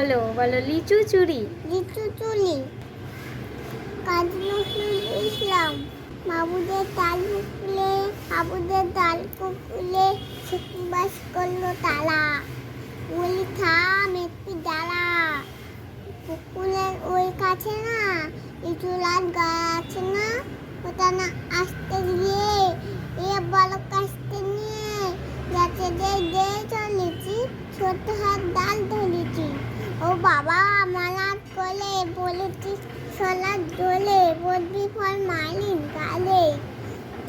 বলো বলো লিচু চুরি। লিচু চুরি। কাজী নজরুল ইসলাম। মাবুদের তাল ফুলে আবুদের ডাল কুকুলে সেকি বাস করলো তালা। বলি থাম একটু জ্বালা। পুকুরের ওই কাছে না লিচু লাল গাছ আছে না, ওটা না আসতে গিয়ে এ বড় কাছতে নিয়ে গাছে দিয়ে চলেছি, ছোট হাত ডাল ধরেছি। ও বাবা মালা কোলে বলেছি সোলার দোলে, বলবি ফল মালিন গালে,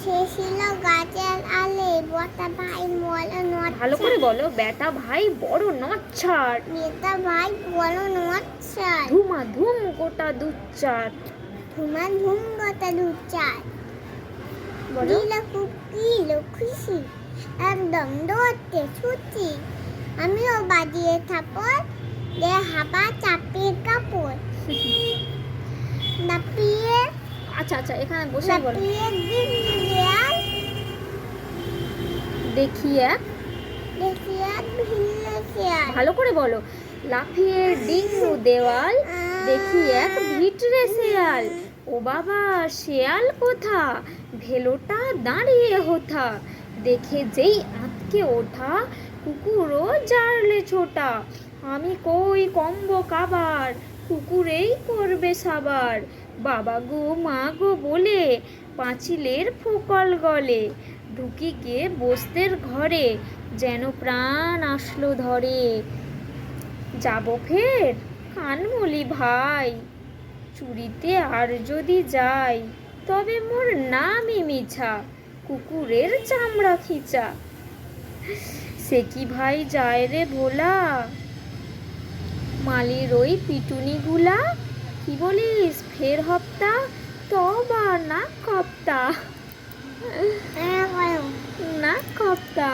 সে ছিল গাছের আলে বটা ভাই বড় নচ্ছার। ভালো করে বলো, বেটা ভাই বড় নচ্ছার। বেটা ভাই বড় নচ্ছার। ধুমা ধুম গোটা দুচ্চার। ধুমা ধুম গোটা দুচ্চার। বলো দিল কুকিল খুশি, একদম দৌড়তে ছুটি। আমিও বাজিয়ে থাপড়, দে হাবা চাপিয়ে কাপড়। নাপিয়ে আচ্ছা আচ্ছা এখানে বসে বলো। নাপিয়ে দিন দেয়াল, দেখি এক দেখিয়া ভিন্ন শেয়াল। ভালো করে বলো, লাফিয়ে ডিঙ্গু দেওয়াল, দেখি এক ভিটরে শেয়াল। ও বাবা শেয়াল কোথা, ভেলোটা দাঁড়িয়ে হোথা, দেখে যেই আঁতকে ওঠা, কুকুরও জারলে ছোটা। আমি কই কম্ব কাবার, কুকুরেই করবে সাবার। বাবা গো মা গো বলে পাঁচিলের ফোকল গলে, ঢুকি গিয়ে বস্তের ঘরে, যেন প্রাণ আসলো ধরে। যাব ফের কানমুলি ভাই, চুরিতে আর যদি যাই, তবে মোর নামই মিছা, কুকুরের চামড়া খিচা। সে কি ভাই যায় রে ভোলা, মালির ওই পিটুনিগুলা, কি বলিস ফের হপ্তা, তবা না কপ্তা, না কপ্তা।